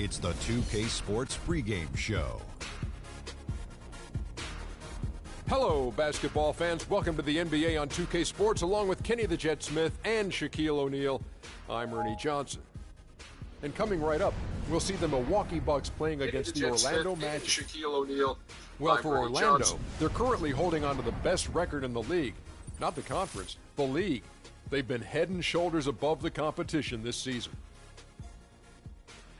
It's the 2K Sports pregame show. Hello, basketball fans. Welcome to the NBA on 2K Sports, along with Kenny the Jet Smith and Shaquille O'Neal. I'm Ernie Johnson. And coming right up, we'll see the Milwaukee Bucks playing against the Orlando Magic. Shaquille O'Neal. Well, for Orlando, they're currently holding on to the best record in the league. Not the conference, the league. They've been head and shoulders above the competition this season.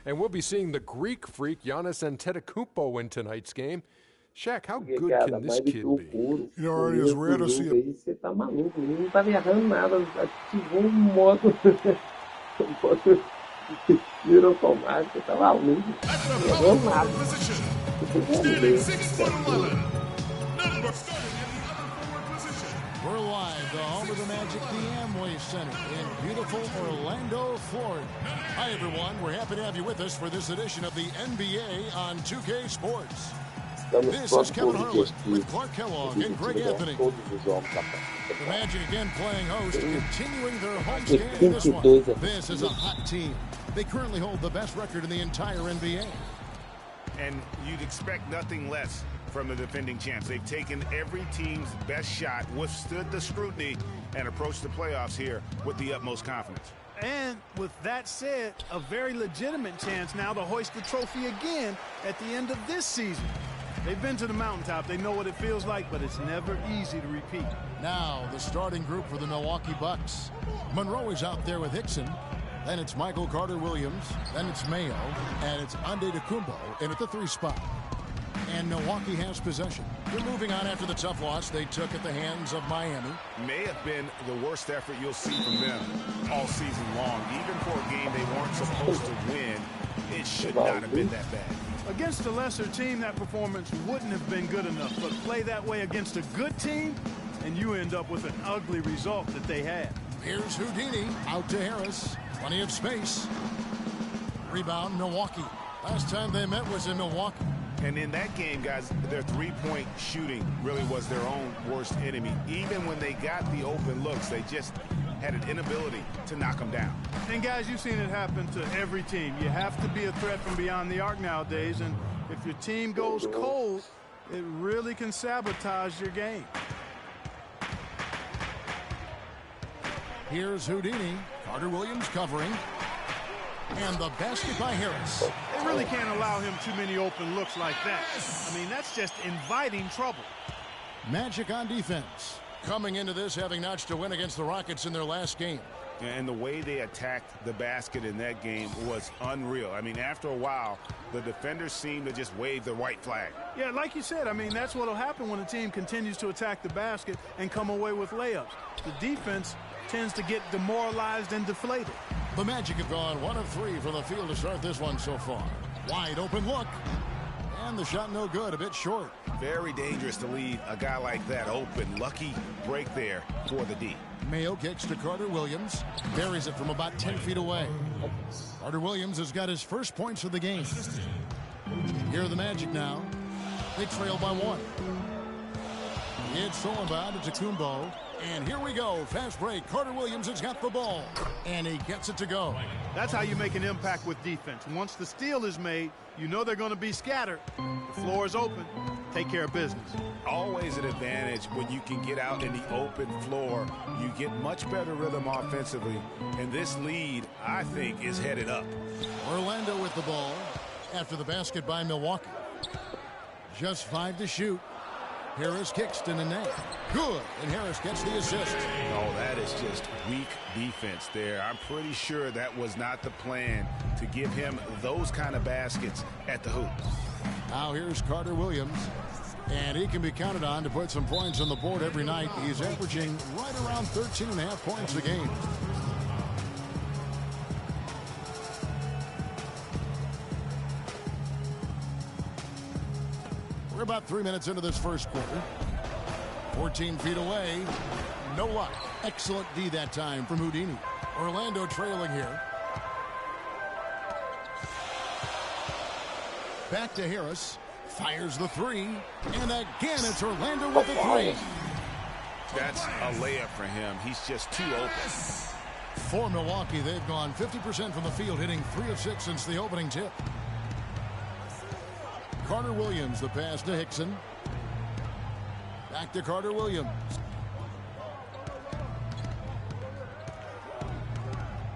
And we'll be seeing the Greek freak Giannis Antetokounmpo in tonight's game. Shaq, how good can this kid be? You know, Ernie, it's rare to see it. Você tá maluco, não tava errando nada, ativou modo tiro automático, tá maluco, não errou nada. Standing 6'11", We're live, the home of the Magic, the Amway Center in beautiful Orlando, Florida. Hi, everyone. We're happy to have you with us for this edition of the NBA on 2K Sports. This is Kevin Harlan with Clark Kellogg and Greg Anthony. The Magic again playing host, continuing their homestand in this one. This is a hot team. They currently hold the best record in the entire NBA. And you'd expect nothing less from the defending champs. They've taken every team's best shot, withstood the scrutiny, and approached the playoffs here with the utmost confidence. And with that said, a very legitimate chance now to hoist the trophy again at the end of this season. They've been to the mountaintop. They know what it feels like, but it's never easy to repeat. Now, the starting group for the Milwaukee Bucks. Monroe is out there with Hickson. Then it's Michael Carter-Williams. Then it's Mayo. And it's Antetokounmpo in at the 3 spot. And Milwaukee has possession. They're moving on after the tough loss they took at the hands of Miami. May have been the worst effort you'll see from them all season long. Even for a game they weren't supposed to win, it should not have been that bad. Against a lesser team, that performance wouldn't have been good enough. But play that way against a good team, and you end up with an ugly result that they had. Here's Houdini out to Harris. Plenty of space. Rebound, Milwaukee. Last time they met was in Milwaukee. And in that game, guys, their three-point shooting really was their own worst enemy. Even when they got the open looks, they just had an inability to knock them down. And guys, you've seen it happen to every team. You have to be a threat from beyond the arc nowadays, and if your team goes cold, it really can sabotage your game. Here's Houdini. Carter-Williams covering. And the basket by Harris. They really can't allow him too many open looks like that. I mean, that's just inviting trouble. Magic on defense. Coming into this having notched a win against the Rockets in their last game. And the way they attacked the basket in that game was unreal. I mean, after a while, the defenders seemed to just wave the white flag. Yeah, like you said, I mean, that's what will happen when a team continues to attack the basket and come away with layups. The defense tends to get demoralized and deflated. The Magic have gone 1 of 3 from the field to start this one so far. Wide open look. And the shot no good, a bit short. Very dangerous to leave a guy like that open. Lucky break there for the D. Mayo kicks to Carter-Williams. Buries it from about 10 feet away. Carter-Williams has got his first points of the game. Here are the Magic now. They trail by 1. It's thrown by Antetokounmpo. And here we go. Fast break. Carter-Williams has got the ball. And he gets it to go. That's how you make an impact with defense. Once the steal is made, you know they're going to be scattered. The floor is open. Take care of business. Always an advantage when you can get out in the open floor. You get much better rhythm offensively. And this lead, I think, is headed up. Orlando with the ball after the basket by Milwaukee. Just 5 to shoot. Harris kicks to Nene. Good. And Harris gets the assist. Oh, that is just weak defense there. I'm pretty sure that was not the plan to give him those kind of baskets at the hoop. Now here's Carter-Williams. And he can be counted on to put some points on the board every night. He's averaging right around 13.5 points a game. We're about 3 minutes into this first quarter. 14 feet away. No luck. Excellent D that time from Houdini. Orlando trailing here. Back to Harris. Fires the 3. And again, it's Orlando with the 3. That's a layup for him. He's just too open. For Milwaukee, they've gone 50% from the field, hitting 3 of 6 since the opening tip. Carter Williams, the pass to Hickson. Back to Carter Williams.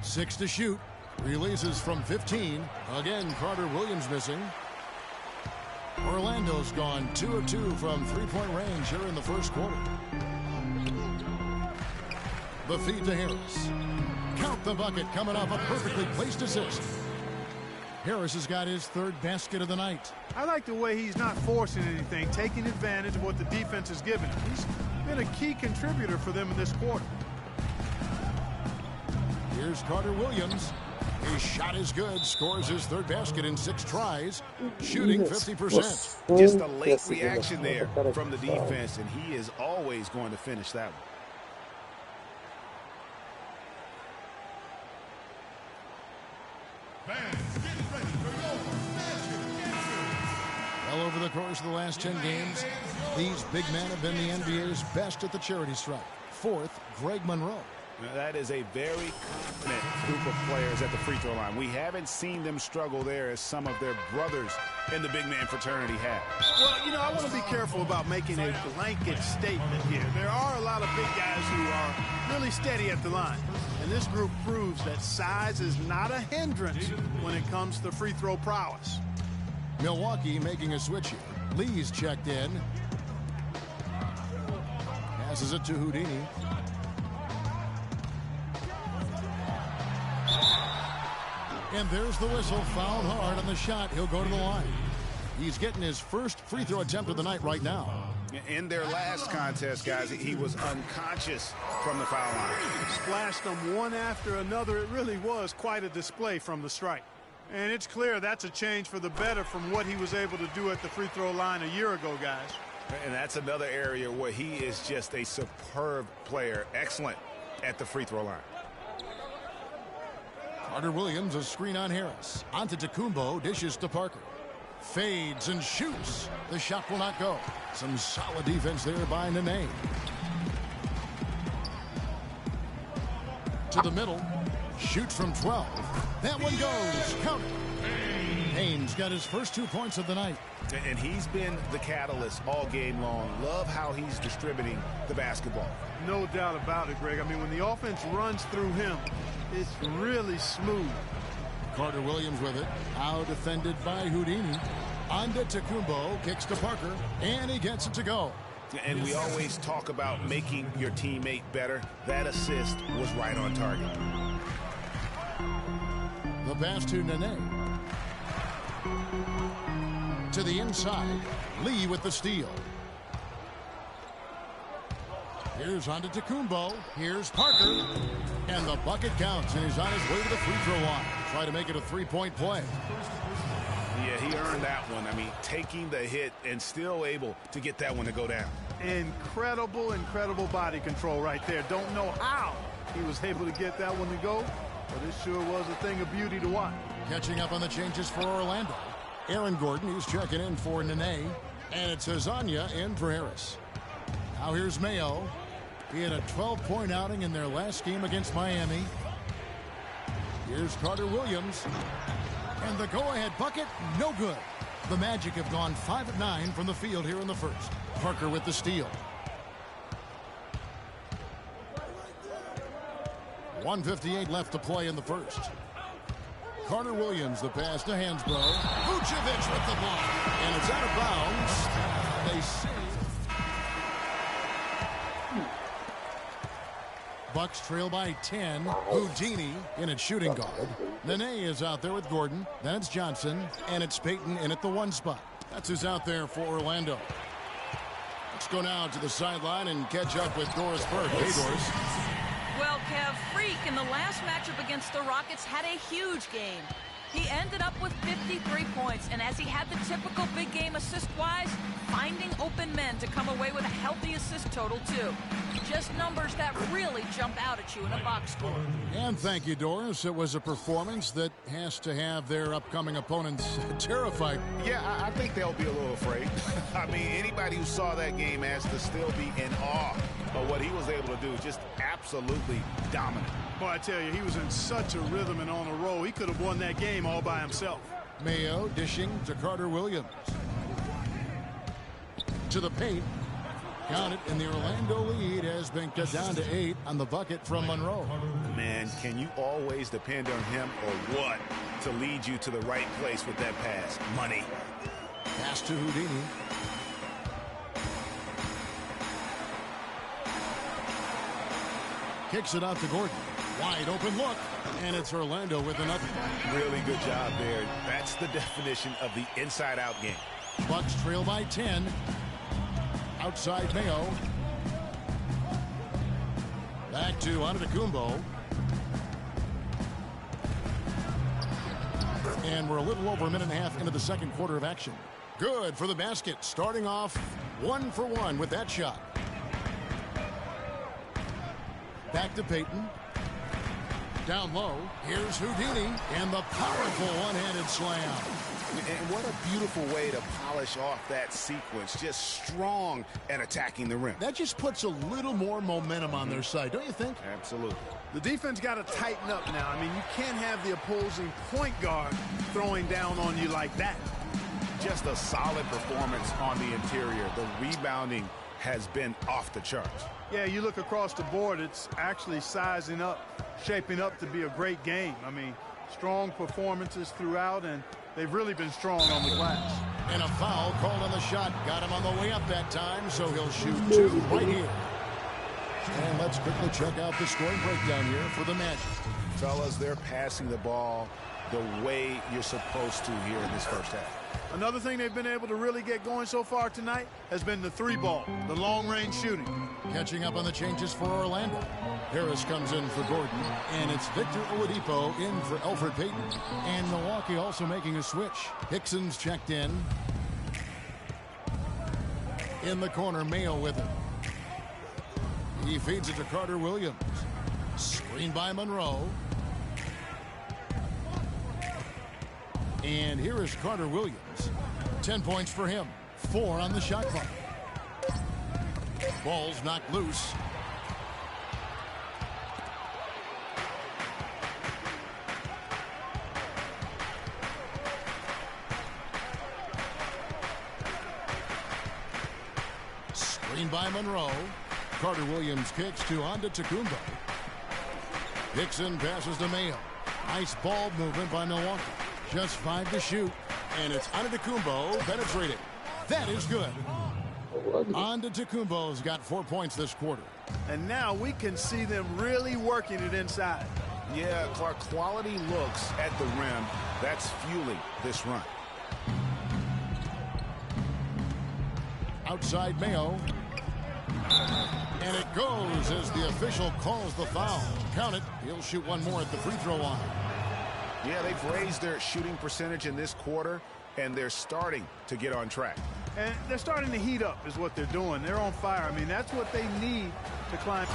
6 to shoot. Releases from 15. Again, Carter Williams missing. Orlando's gone 2 of 2 from three-point range here in the first quarter. The feed to Harris. Count the bucket coming off a perfectly placed assist. Harris has got his third basket of the night. I like the way he's not forcing anything, taking advantage of what the defense is giving him. He's been a key contributor for them in this quarter. Here's Carter Williams. His shot is good. Scores his third basket in 6 tries. Shooting 50%. Just a late reaction there from the defense, and he is always going to finish that one. Well, over the course of the last 10 games, these big men have been the NBA's best at the charity stripe. 4th, Greg Monroe. Now, that is a very confident group of players at the free throw line. We haven't seen them struggle there as some of their brothers in the big man fraternity have. Well, you know, I want to be careful about making a blanket statement here. There are a lot of big guys who are really steady at the line. And this group proves that size is not a hindrance when it comes to free throw prowess. Milwaukee making a switch here. Lee's checked in. Passes it to Houdini. And there's the whistle. Fouled hard on the shot. He'll go to the line. He's getting his first free throw attempt of the night right now. In their last contest, guys, he was unconscious from the foul line. Splashed them one after another. It really was quite a display from the stripe. And it's clear that's a change for the better from what he was able to do at the free throw line a year ago, guys. And that's another area where he is just a superb player. Excellent at the free throw line. Carter Williams, a screen on Harris. Onto Tacumbo, dishes to Parker. Fades and shoots. The shot will not go. Some solid defense there by Nene. To the middle. Shoots from 12. That one goes. Count it. Haynes got his first 2 points of the night. And he's been the catalyst all game long. Love how he's distributing the basketball. No doubt about it, Greg. I mean, when the offense runs through him, it's really smooth. Carter Williams with it. Now defended by Houdini. Onto Tacumbo. Kicks to Parker. And he gets it to go. And we always talk about making your teammate better. That assist was right on target. The pass to Nene. To the inside. Lee with the steal. Here's onto Tacumbo. Here's Parker. And the bucket counts, and he's on his way to the free throw line. Try to make it a three-point play. Yeah, he earned that one. I mean, taking the hit and still able to get that one to go down. Incredible, incredible body control right there. Don't know how he was able to get that one to go, but it sure was a thing of beauty to watch. Catching up on the changes for Orlando. Aaron Gordon, he's checking in for Nene. And it's Azania in for Harris. Now here's Mayo. He had a 12-point outing in their last game against Miami. Here's Carter Williams. And the go-ahead bucket, no good. The Magic have gone 5 of 9 from the field here in the first. Parker with the steal. 1:58 left to play in the first. Carter Williams, the pass to Hansbrough. Vucevic with the block. And it's out of bounds. They save. Bucks trail by 10. Houdini in at shooting guard. Nene is out there with Gordon. Then it's Johnson. And it's Payton in at the 1 spot. That's who's out there for Orlando. Let's go now to the sideline and catch up with Doris Burke. Hey, Doris. Well, Kev, Freak in the last matchup against the Rockets had a huge game. He ended up with 53 points, and as he had the typical big game assist-wise, finding open men to come away with a healthy assist total, too. Just numbers that really jump out at you in a box score. And thank you, Doris. It was a performance that has to have their upcoming opponents terrified. Yeah, I think they'll be a little afraid. I mean, anybody who saw that game has to still be in awe of what he was able to do. Just absolutely dominant. Boy, I tell you, he was in such a rhythm and on a roll. He could have won that game all by himself. Mayo dishing to Carter Williams. to the paint. Count it, and the Orlando lead has been cut down to 8 on the bucket from Monroe. Man, can you always depend on him or what to lead you to the right place with that pass? Money. Pass to Houdini. Kicks it out to Gordon. Wide open look, and it's Orlando with another. Really good job there. That's the definition of the inside-out game. Bucks trail by 10. Outside Mayo. Back to Antetokounmpo. And we're a little over a minute and a half into the second quarter of action. Good for the basket. Starting off 1 for 1 with that shot. Back to Payton. Down low. Here's Houdini. And the powerful one-handed slam. And what a beautiful way to polish off that sequence. Just strong at attacking the rim. That just puts a little more momentum on their side, don't you think? Absolutely. The defense got to tighten up now. I mean, you can't have the opposing point guard throwing down on you like that. Just a solid performance on the interior. The rebounding has been off the charts. Yeah, you look across the board, it's actually sizing up, shaping up to be a great game. I mean, strong performances throughout, and they've really been strong on the glass. And a foul called on the shot. Got him on the way up that time, so he'll shoot 2 right here. And let's quickly check out the scoring breakdown here for the Magic. Fellas, they're passing the ball the way you're supposed to here in this first half. Another thing they've been able to really get going so far tonight has been the 3-ball, the long-range shooting. Catching up on the changes for Orlando. Harris comes in for Gordon, and it's Victor Oladipo in for Elfrid Payton. And Milwaukee also making a switch. Hickson's checked in. In the corner, Mayo with him. He feeds it to Carter Williams. Screen by Monroe. And here is Carter Williams. 10 points for him. 4 on the shot clock. Ball's knocked loose. Screen by Monroe. Carter Williams kicks to Antetokounmpo. Dixon passes to Mayo. Nice ball movement by Milwaukee. Just 5 to shoot. And it's Antetokounmpo penetrating. That is good. Antetokounmpo's got 4 points this quarter. And now we can see them really working it inside. Yeah, Clark, quality looks at the rim. That's fueling this run. Outside Mayo. And it goes as the official calls the foul. Count it. He'll shoot one more at the free throw line. Yeah, they've raised their shooting percentage in this quarter, and they're starting to get on track. And they're starting to heat up is what they're doing. They're on fire. I mean, that's what they need to climb.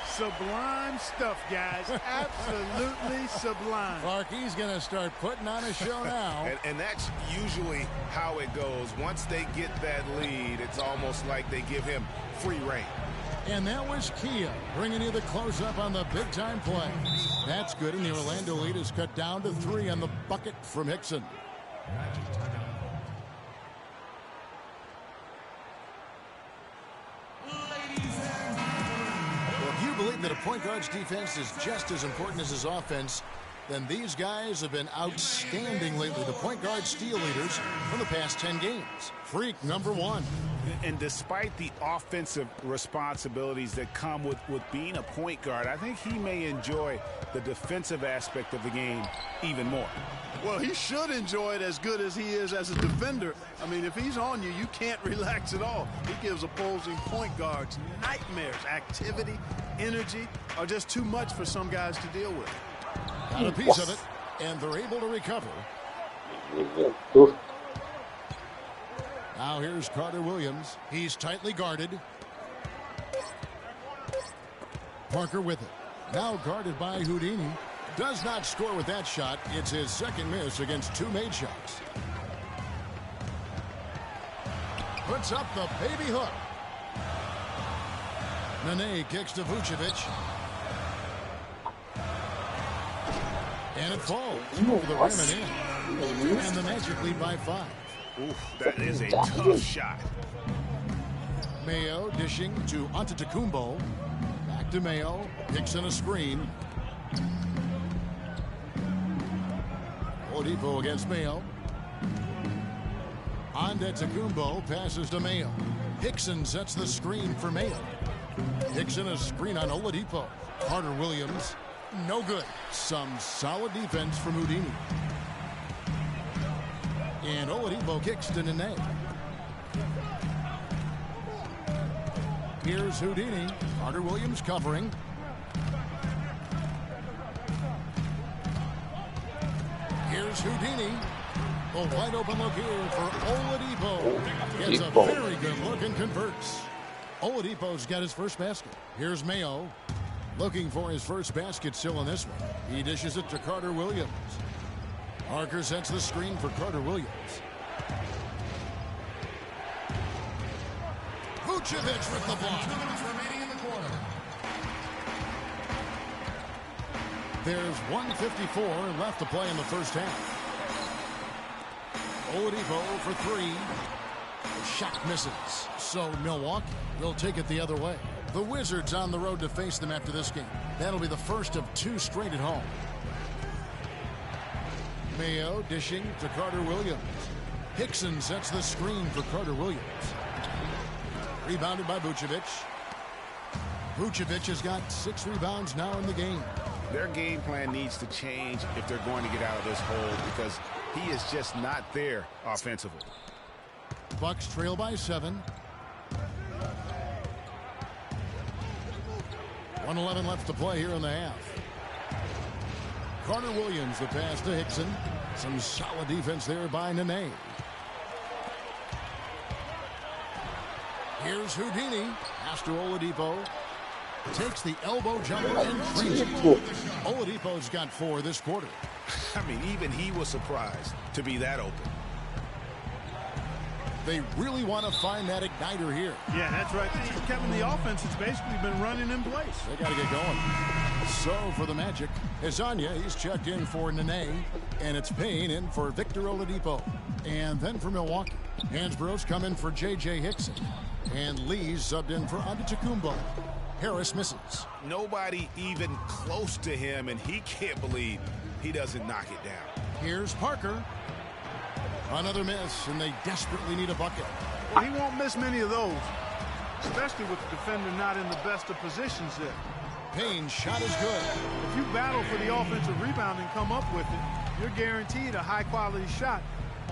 Sublime stuff, guys. Absolutely sublime. Clark, he's going to start putting on a show now. And that's usually how it goes. Once they get that lead, it's almost like they give him free rein. And that was Kia bringing you the close-up on the big-time play. That's good, and the Orlando lead is cut down to 3 on the bucket from Hickson. Well, if you believe that a point guard's defense is just as important as his offense, then these guys have been outstanding lately. The point guard steal leaders for the past 10 games. Freak number 1. And despite the offensive responsibilities that come with being a point guard, I think he may enjoy the defensive aspect of the game even more. Well, he should enjoy it as good as he is as a defender. I mean, if he's on you, you can't relax at all. He gives opposing point guards nightmares. Activity, energy are just too much for some guys to deal with. Got a piece of it, and they're able to recover. Now here's Carter Williams. He's tightly guarded. Parker with it. Now guarded by Houdini. Does not score with that shot. It's his second miss against 2 made shots. Puts up the baby hook. Nene kicks to Vucevic. And it falls over the rim and in. And the Magic lead by 5. Oof, that is a tough shot. Mayo dishing to Antetokounmpo. Back to Mayo. Hickson a screen. Oladipo against Mayo. Antetokounmpo passes to Mayo. Hickson sets the screen for Mayo. Hickson a screen on Oladipo. Carter Williams. No good. Some solid defense from Houdini. And Oladipo kicks to Nene. Here's Houdini. Carter Williams covering. Here's Houdini. A wide open look here for Oladipo. Gets a very good look and converts. Oladipo's got his first basket. Here's Mayo. Looking for his first basket still in this one. He dishes it to Carter Williams. Parker sets the screen for Carter Williams. Vucevic with the block. 2 minutes remaining in the quarter. There's 1:54 left to play in the first half. Oladipo for 3. The shot misses. So Milwaukee will take it the other way. The Wizards on the road to face them after this game. That'll be the first of 2 straight at home. Mayo dishing to Carter Williams. Hickson sets the screen for Carter Williams. Rebounded by Vucevic. Vucevic has got 6 rebounds now in the game. Their game plan needs to change if they're going to get out of this hole because he is just not there offensively. Bucks trail by 7. 1:11 left to play here in the half. Carter Williams the pass to Hickson. Some solid defense there by Nene. Here's Houdini. Pass to Oladipo. Takes the elbow jumper and freezes. Oladipo's got 4 this quarter. I mean, even he was surprised to be that open. They really want to find that igniter here. Yeah, that's right. Kevin, the offense has basically been running in place. They got to get going. So for the Magic, Hezonja, he's checked in for Nene, and it's Payne in for Victor Oladipo. And then for Milwaukee, Hansborough's come in for J.J. Hickson. And Lee's subbed in for Antetokounmpo. Harris misses. Nobody even close to him, and he can't believe he doesn't knock it down. Here's Parker. Another miss, and they desperately need a bucket. Well, he won't miss many of those, especially with the defender not in the best of positions there. Payne's shot is good. If you battle for the offensive rebound and come up with it, you're guaranteed a high-quality shot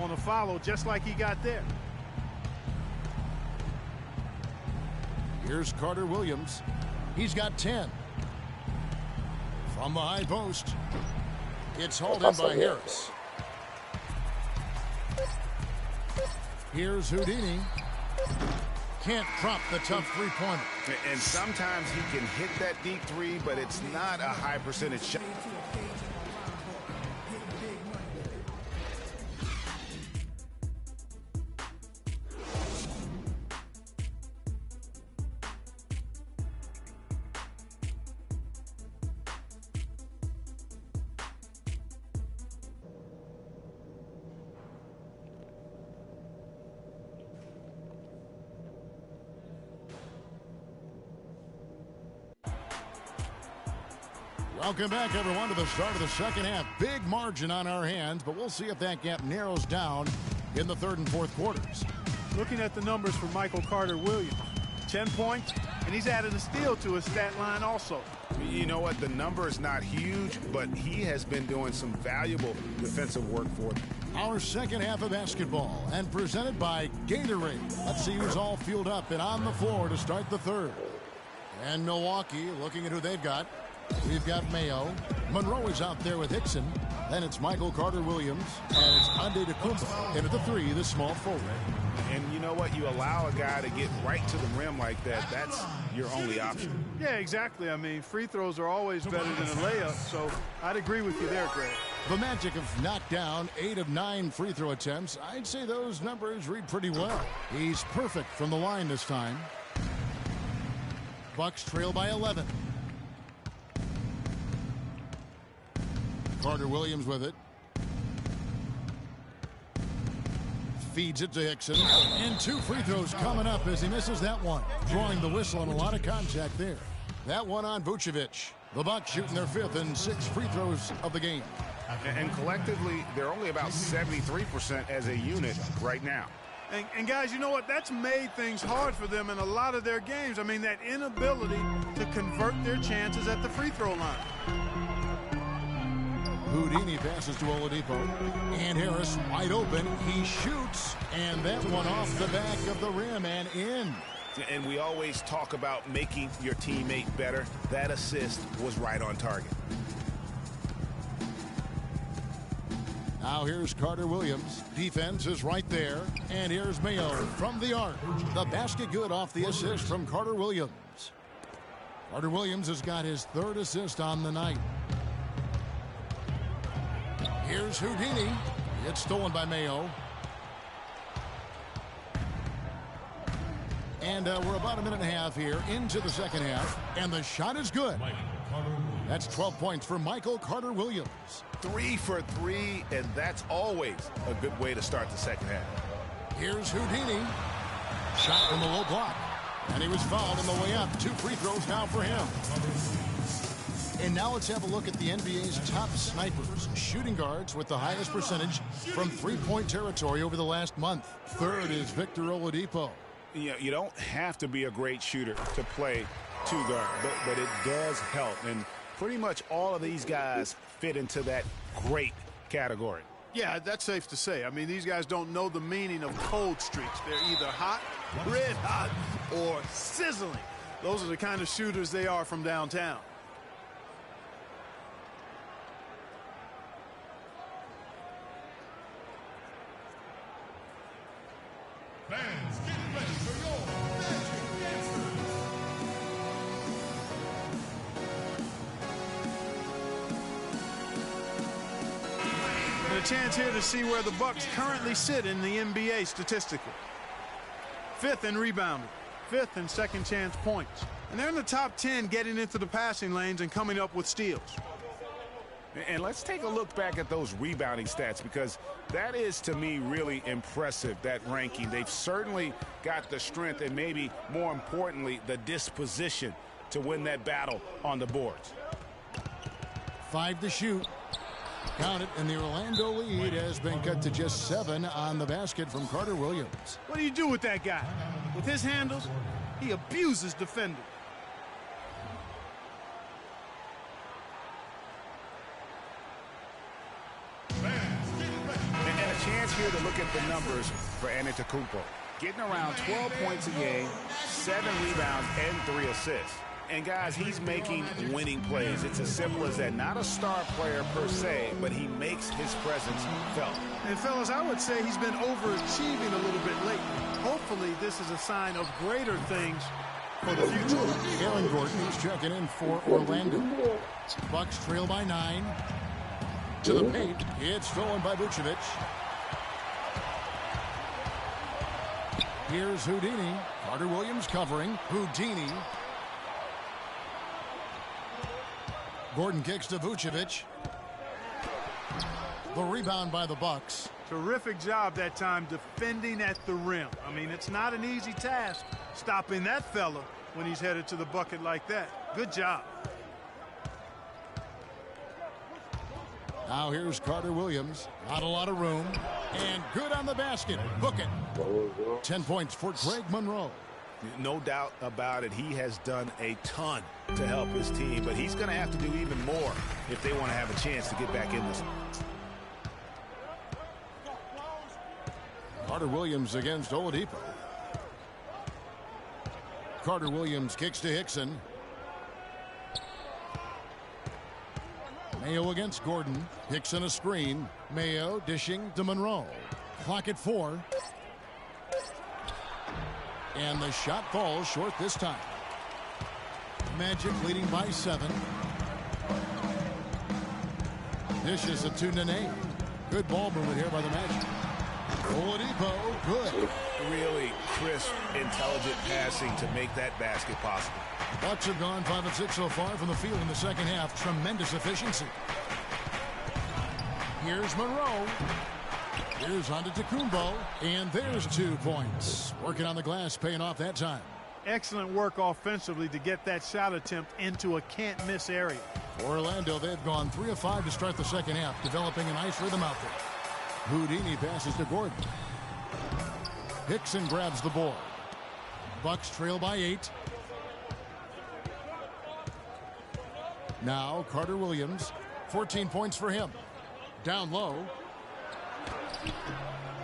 on a follow, just like he got there. Here's Carter Williams. He's got 10. From the high post, it's hauled in by Harris. Here's Houdini. Can't drop the tough three-pointer. And sometimes he can hit that deep 3, but it's not a high percentage shot. Welcome back, everyone, to the start of the second half. Big margin on our hands, but we'll see if that gap narrows down in the third and fourth quarters. Looking at the numbers for Michael Carter Williams, 10 points, and he's added a steal to his stat line also. You know what? The number is not huge, but he has been doing some valuable defensive work for them. Our second half of basketball, and presented by Gatorade. Let's see who's all fueled up and on the floor to start the third. And Milwaukee, looking at who they've got. We've got Mayo. Monroe is out there with Hickson. Then it's Michael Carter Williams. And it's Antetokounmpo. And at the 3, the small forward. And you know what? You allow a guy to get right to the rim like that. That's your only option. Yeah, exactly. I mean, free throws are always better than a layup. So I'd agree with you there, Greg. The Magic have knocked down 8 of 9 free throw attempts. I'd say those numbers read pretty well. He's perfect from the line this time. Bucks trail by 11. Carter Williams with it. feeds it to Hickson. And 2 free throws coming up as he misses that one. Drawing the whistle and a lot of contact there. That one on Vucevic. The Bucks shooting their 5th and 6th free throws of the game. And collectively, they're only about 73% as a unit right now. And guys, you know what? That's made things hard for them in a lot of their games. I mean, that inability to convert their chances at the free throw line. Houdini passes to Oladipo. And Harris wide open. He shoots. And that one off the back of the rim and in. And we always talk about making your teammate better. That assist was right on target. Now here's Carter Williams. Defense is right there. And here's Mayo from the arc. The basket good off the assist from Carter Williams. Carter Williams has got his 3rd assist on the night. Here's Houdini. It's stolen by Mayo. And we're about a minute and a half here into the second half. And the shot is good. That's 12 points for Michael Carter Williams. 3 for 3, and that's always a good way to start the second half. Here's Houdini. Shot from the low block. And he was fouled on the way up. 2 free throws now for him. And now let's have a look at the NBA's top snipers. Shooting guards with the highest percentage from 3-point territory over the last month. 3rd is Victor Oladipo. You don't have to be a great shooter to play 2 guard, but it does help. And pretty much all of these guys fit into that great category. Yeah, that's safe to say. I mean, these guys don't know the meaning of cold streaks. They're either hot, red hot, or sizzling. Those are the kind of shooters they are from downtown. Fans, get ready for your magic answer. And a chance here to see where the Bucks currently sit in the NBA statistically. 5th in rebounding, 5th in second chance points. And they're in the top 10 getting into the passing lanes and coming up with steals. And let's take a look back at those rebounding stats, because that is, to me, really impressive, that ranking. They've certainly got the strength and maybe more importantly the disposition to win that battle on the boards. 5 to shoot. Count it, and the Orlando lead has been cut to just 7 on the basket from Carter Williams. What do you do with that guy? With his handles, he abuses defenders. And a chance here to look at the numbers for Antetokounmpo. Getting around 12 points a game, 7 rebounds, and 3 assists. And guys, he's making winning plays. It's as simple as that. Not a star player per se, but he makes his presence felt. And fellas, I would say he's been overachieving a little bit lately. Hopefully this is a sign of greater things for the future. Aaron Gordon is checking in for Orlando. Bucks trail by 9. To the paint. It's stolen by Vucevic. Here's Houdini. Carter Williams covering. Houdini. Gordon kicks to Vucevic. The rebound by the Bucks. Terrific job that time defending at the rim. I mean, it's not an easy task stopping that fella when he's headed to the bucket like that. Good job. Now here's Carter Williams. Not a lot of room. And good on the basket. Book it. 10 points for Greg Monroe. No doubt about it. He has done a ton to help his team, but he's going to have to do even more if they want to have a chance to get back in this. Carter Williams against Oladipo. Carter Williams kicks to Hickson. Mayo against Gordon. Hickson a screen. Mayo dishing to Monroe. Clock at 4. And the shot falls short this time. Magic leading by 7. Dishes it to Nene. Good ball movement here by the Magic. Oladipo, good. Really crisp, intelligent passing to make that basket possible. Bucks have gone 5 of 6 so far from the field in the second half. Tremendous efficiency. Here's Monroe. Here's on to Tacumbo, and there's 2 points. Working on the glass, paying off that time. Excellent work offensively to get that shot attempt into a can't-miss area. For Orlando, they've gone 3 of 5 to start the second half, developing a nice rhythm out there. Houdini passes to Gordon. Hickson grabs the board. Bucks trail by 8. Now Carter Williams, 14 points for him. Down low.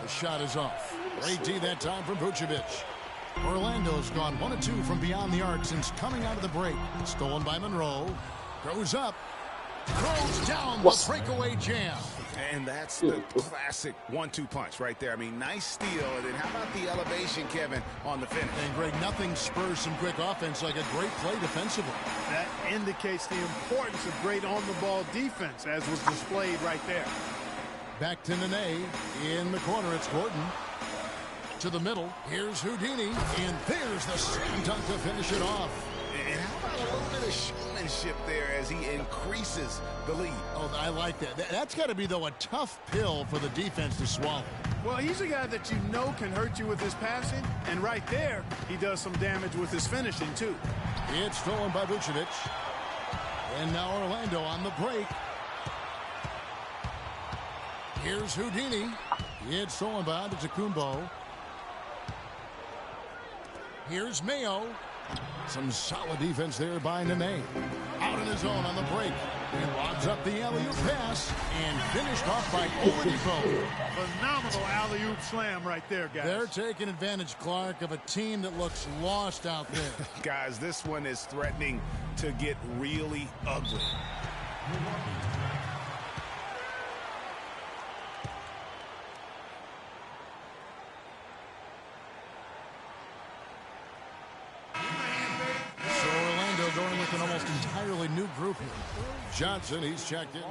The shot is off. Great D that time from Vucevic. Orlando's gone 1 of 2 from beyond the arc since coming out of the break. Stolen by Monroe. Goes up. Throws down the breakaway jam. And that's the classic 1-2 punch right there. I mean, nice steal. And then how about the elevation, Kevin, on the finish? And Greg, nothing spurs some quick offense like a great play defensively. That indicates the importance of great on-the-ball defense, as was displayed right there. Back to Nene. In the corner, it's Gordon. To the middle. Here's Houdini. And there's the slam dunk to finish it off. And how about a little bit of showmanship there as he increases the lead? Oh, I like that. That's got to be, though, a tough pill for the defense to swallow. Well, he's a guy that you know can hurt you with his passing. And right there, he does some damage with his finishing, too. It's stolen by Vucevic. And now Orlando on the break. Here's Houdini. It's stolen by Antetokounmpo. Here's Mayo. Some solid defense there by Nene. Out on his own on the break. He lobs up the alley-oop pass and finished off by Oladipo. Phenomenal alley-oop slam right there, guys. They're taking advantage, Clark, of a team that looks lost out there. Guys, this one is threatening to get really ugly. Going with an almost entirely new group here. Johnson, he's checked in. Make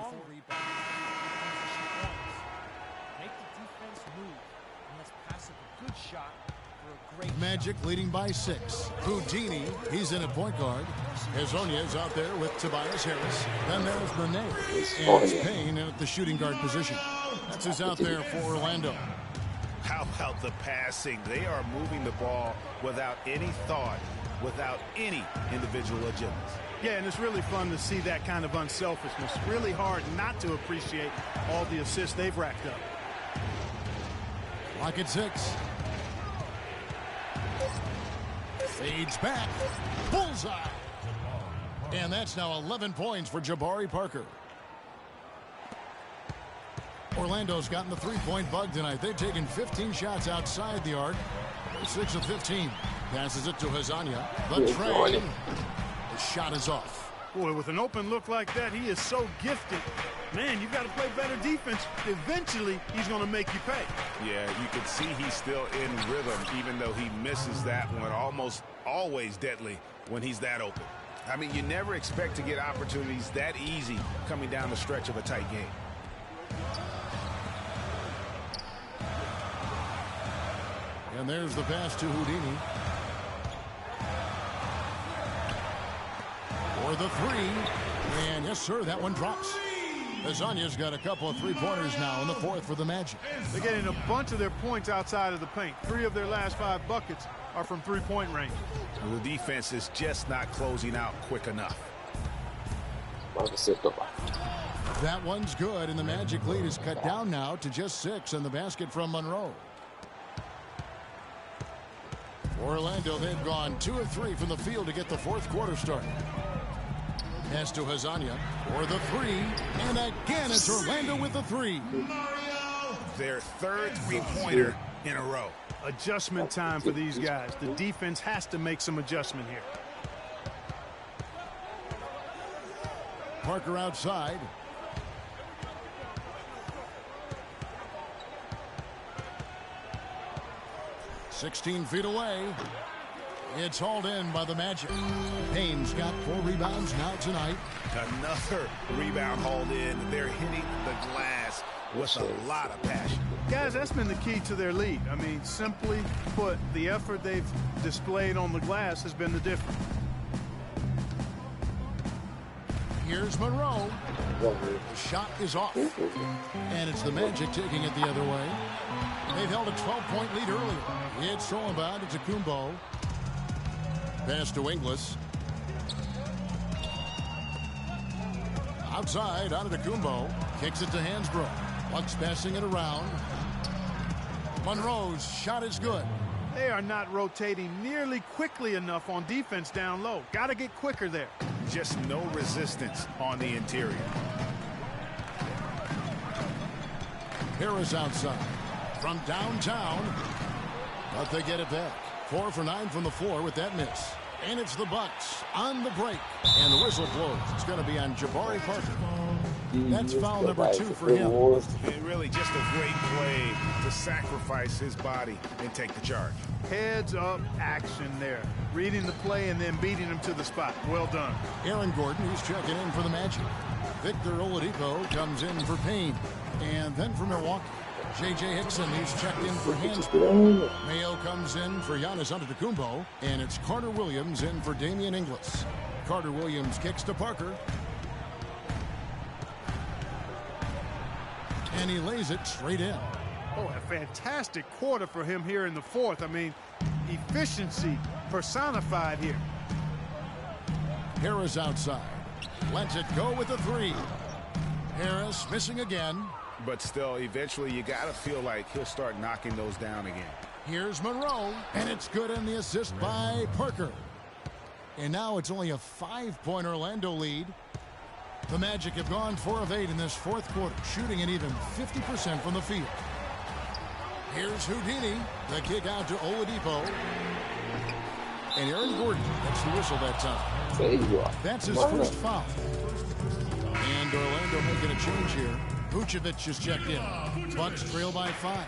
the defense move, and let's pass a good shot for a great Magic shot. leading by 6. Houdini, he's in at point guard. Hezonja's out there with Tobias Harris. Then there's Nene. And it's Payne in at the shooting guard position. That's who's out there for Orlando. How about the passing? They are moving the ball without any thought, without any individual agendas. Yeah, and it's really fun to see that kind of unselfishness. Really hard not to appreciate all the assists they've racked up. Clock at 6. Fades back. Bullseye. And that's now 11 points for Jabari Parker. Orlando's gotten the three-point bug tonight. They've taken 15 shots outside the arc. They're 6 of 15. Passes it to Hezonja. The train. The shot is off. Boy, with an open look like that, he is so gifted. Man, you've got to play better defense. Eventually, he's going to make you pay. Yeah, you can see he's still in rhythm, even though he misses that one. Almost always deadly when he's that open. I mean, you never expect to get opportunities that easy coming down the stretch of a tight game. And there's the pass to Houdini. For the three. And yes, sir, that one drops. Hezonja's got a couple of three-pointers now in the fourth for the Magic. They're getting a bunch of their points outside of the paint. 3 of their last 5 buckets are from three-point range. The defense is just not closing out quick enough. That one's good, and the Magic lead is cut down now to just 6 in the basket from Monroe. Orlando, they've gone 2 of 3 from the field to get the fourth quarter started. Pass to Hezonja for the three, and again it's Orlando with the three. Their third three-pointer in a row. Adjustment time for these guys. The defense has to make some adjustment here. Parker outside. "16 feet away. It's hauled in by the Magic. Payne's got 4 rebounds now tonight. Another rebound hauled in. They're hitting the glass with a lot of passion. Guys, that's been the key to their lead. I mean, simply put, the effort they've displayed on the glass has been the difference. Here's Monroe. The shot is off. And it's the Magic taking it the other way. They've held a 12-point lead earlier. It's thrown by to Kumbo. Pass to Inglis. Outside, out of Kumbo. Kicks it to Hansbrough. Bucks passing it around. Monroe's shot is good. They are not rotating nearly quickly enough on defense down low. Got to get quicker there. Just no resistance on the interior. Harris outside from downtown, but they get it back. 4 for 9 from the floor with that miss. And it's the Bucks on the break. And the whistle blows. It's going to be on Jabari Parker. That's foul number 2 for him. And really just a great play to sacrifice his body and take the charge. Heads up action there. Reading the play and then beating him to the spot. Well done. Aaron Gordon, he's checking in for the Magic. Victor Oladipo comes in for Payne. And then for Milwaukee, J.J. Hickson, he's checked in for Hansbrough. Mayo comes in for Giannis Antetokounmpo. And it's Carter Williams in for Damian Inglis. Carter Williams kicks to Parker. And he lays it straight in. Oh, a fantastic quarter for him here in the fourth. I mean, efficiency personified here. Harris outside. Lets it go with the 3. Harris missing again. But still, eventually you got to feel like he'll start knocking those down again. Here's Monroe. And it's good in the assist by Parker. And now it's only a 5-point Orlando lead. The Magic have gone 4 of 8 in this fourth quarter, shooting an even 50% from the field. Here's Houdini. The kick out to Oladipo. And Aaron Gordon gets the whistle that time. There you are. That's his first foul. And Orlando making a change here. Vucevic is checked in. Bucks trail by 5.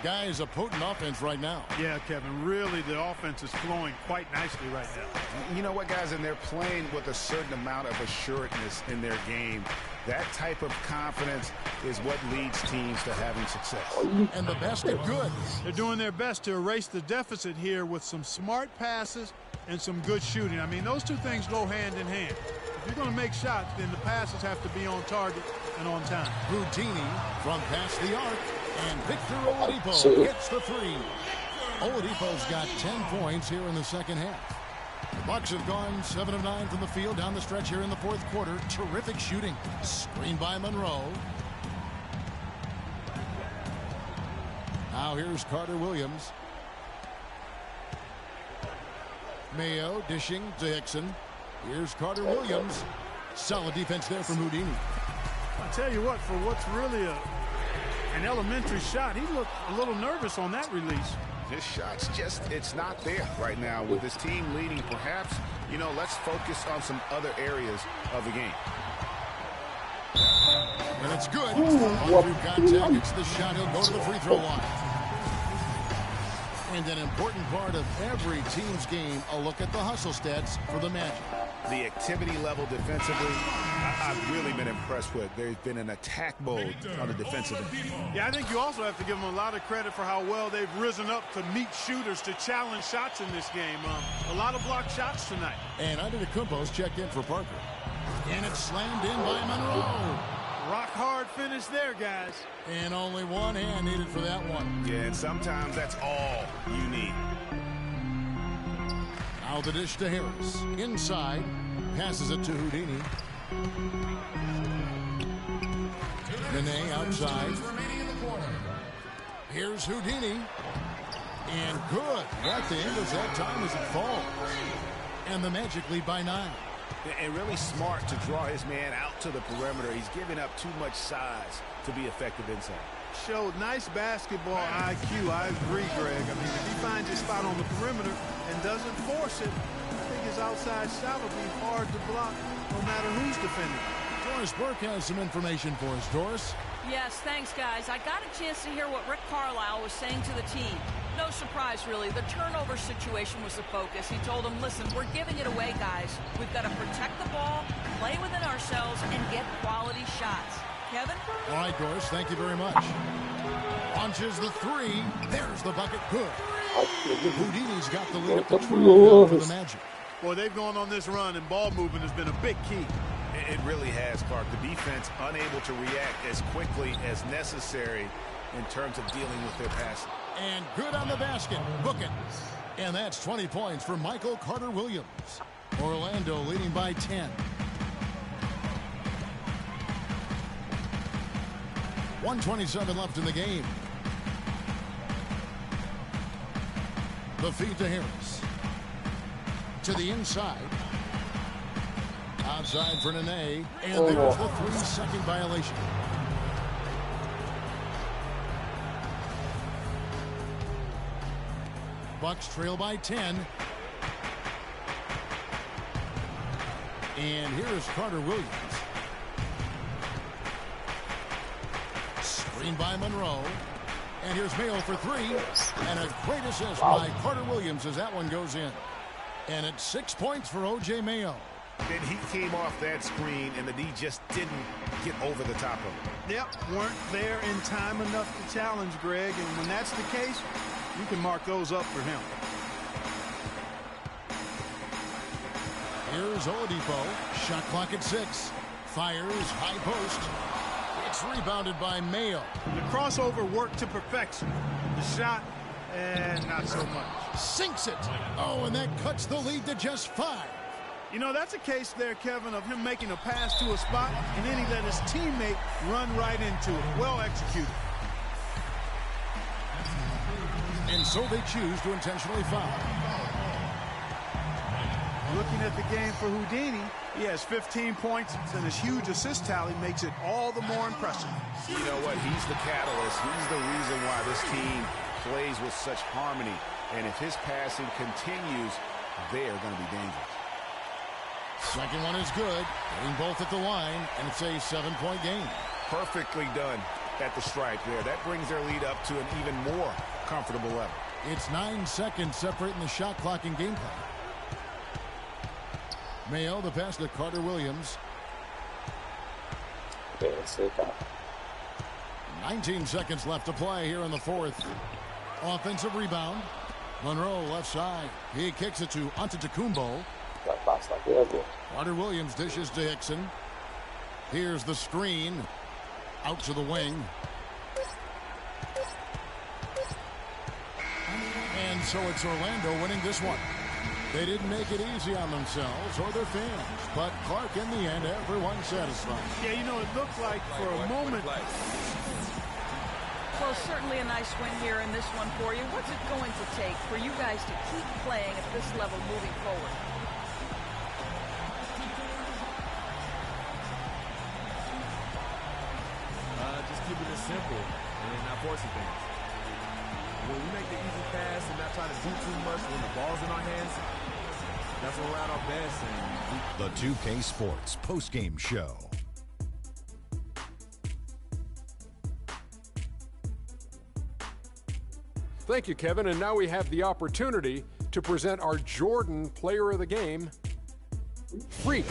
Guys, a potent offense right now. Yeah, Kevin, really the offense is flowing quite nicely right now. You know what, guys, and they're playing with a certain amount of assuredness in their game. That type of confidence is what leads teams to having success. And the basket good. They're doing their best to erase the deficit here with some smart passes and some good shooting. I mean, those two things go hand in hand. If you're going to make shots, then the passes have to be on target and on time. Houdini from past the arc. And Victor Oladipo hits the 3. Oladipo's got 10 points here in the second half. The Bucks have gone 7 of 9 from the field down the stretch here in the fourth quarter. Terrific shooting. Screen by Monroe. Now here's Carter Williams. Mayo dishing to Hickson. Here's Carter Williams. Solid defense there from Houdini. I tell you what, for what's really an elementary shot, he looked a little nervous on that release. This shot's just, it's not there right now with his team leading. Perhaps, you know, let's focus on some other areas of the game. And it's good. On through contact, it's the shot. He'll go to the free throw line. And an important part of every team's game, a look at the hustle stats for the Magic. The activity level defensively, I've really been impressed with. There's been an attack mode on the defensive end. Yeah, I think you also have to give them a lot of credit for how well they've risen up to meet shooters to challenge shots in this game. A lot of blocked shots tonight. And Antetokounmpo's checked in for Parker. And it's slammed in by Monroe. Rock hard finish there, guys. And only one hand needed for that one. Yeah, and sometimes that's all you need. Now the dish to Harris. Inside. Passes it to Houdini. Nene outside. Here's Houdini. And good. Right to end us that time as it falls. And the Magic lead by 9. And really smart to draw his man out to the perimeter. He's giving up too much size to be effective inside. Showed nice basketball IQ. I agree, Greg. I mean, if he finds his spot on the perimeter and doesn't force it, I think his outside shot will be hard to block no matter who's defending. Doris Burke has some information for us. Doris? Yes, thanks, guys. I got a chance to hear what Rick Carlisle was saying to the team. No surprise, really. The turnover situation was the focus. He told them, listen, we're giving it away, guys. We've got to protect the ball, play within ourselves, and get quality shots. Kevin? All right, Doris, thank you very much. Launches the 3. There's the bucket. Good. Houdini's got the lead at the 12 for the Magic. Boy, they've gone on this run, and ball movement has been a big key. It really has, Clark. The defense unable to react as quickly as necessary in terms of dealing with their pass. And good on the basket. Book it. And that's 20 points for Michael Carter-Williams. Orlando leading by 10. 1:27 left in the game. The feed to Harris. To the inside. Outside for Nene. And there's the 3-second violation. Bucks trail by 10. And here is Carter-Williams. Screen by Monroe. And here's Mayo for 3. And a great assist by Carter-Williams as that one goes in. And it's 6 points for O.J. Mayo. Then he came off that screen, and the D just didn't get over the top of it. Yep, weren't there in time enough to challenge Greg. And when that's the case, you can mark those up for him. Here's Oladipo. Shot clock at 6. Fires high post. It's rebounded by Mayo. The crossover worked to perfection. The shot, and not so much. Sinks it. Oh, and that cuts the lead to just 5. You know, that's a case there, Kevin, of him making a pass to a spot, and then he let his teammate run right into it. Well executed. And so they choose to intentionally foul. Looking at the game for Houdini, he has 15 points, and his huge assist tally makes it all the more impressive. You know what? He's the catalyst. He's the reason why this team plays with such harmony. And if his passing continues, they're going to be dangerous. Second one is good. Getting both at the line, and it's a 7-point game. Perfectly done at the stripe there. That brings their lead up to an even more comfortable level. It's 9 seconds separating the shot clock and game clock. Mayo, the pass to Carter-Williams. 19 seconds left to play here in the fourth. Offensive rebound. Monroe left side. He kicks it to Antetokounmpo. Carter-Williams dishes to Hickson. Here's the screen. Out to the wing. And so it's Orlando winning this one. They didn't make it easy on themselves or their fans, but Clark, in the end, everyone's satisfied. Yeah, you know, it looked like for a moment. Well, certainly a nice win here in this one for you. What's it going to take for you guys to keep playing at this level moving forward? Just keeping it simple and not forcing things. When we make the easy pass and not try to do too much when the ball's in our hands, that's when we're at our best. The 2K Sports postgame show. Thank you, Kevin. And now we have the opportunity to present our Jordan Player of the Game, Freak.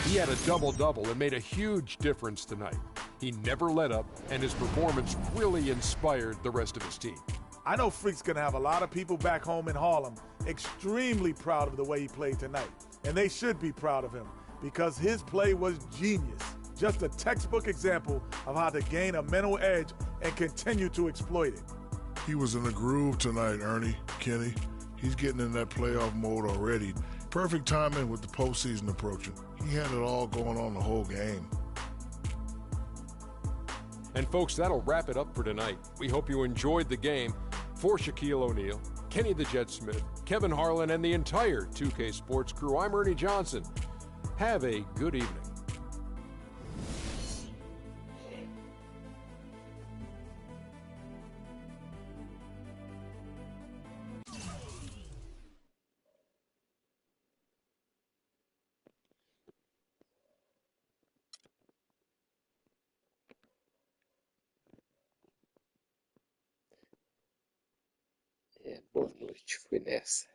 He had a double-double and made a huge difference tonight. He never let up, and his performance really inspired the rest of his team. I know Freak's going to have a lot of people back home in Harlem extremely proud of the way he played tonight. And they should be proud of him because his play was genius. Just a textbook example of how to gain a mental edge and continue to exploit it. He was in a groove tonight, Ernie, Kenny. He's getting in that playoff mode already. Perfect timing with the postseason approaching. He had it all going on the whole game. And folks, that'll wrap it up for tonight. We hope you enjoyed the game. For Shaquille O'Neal, Kenny the Jet Smith, Kevin Harlan, and the entire 2K Sports crew, I'm Ernie Johnson. Have a good evening. Boa noite, fui nessa.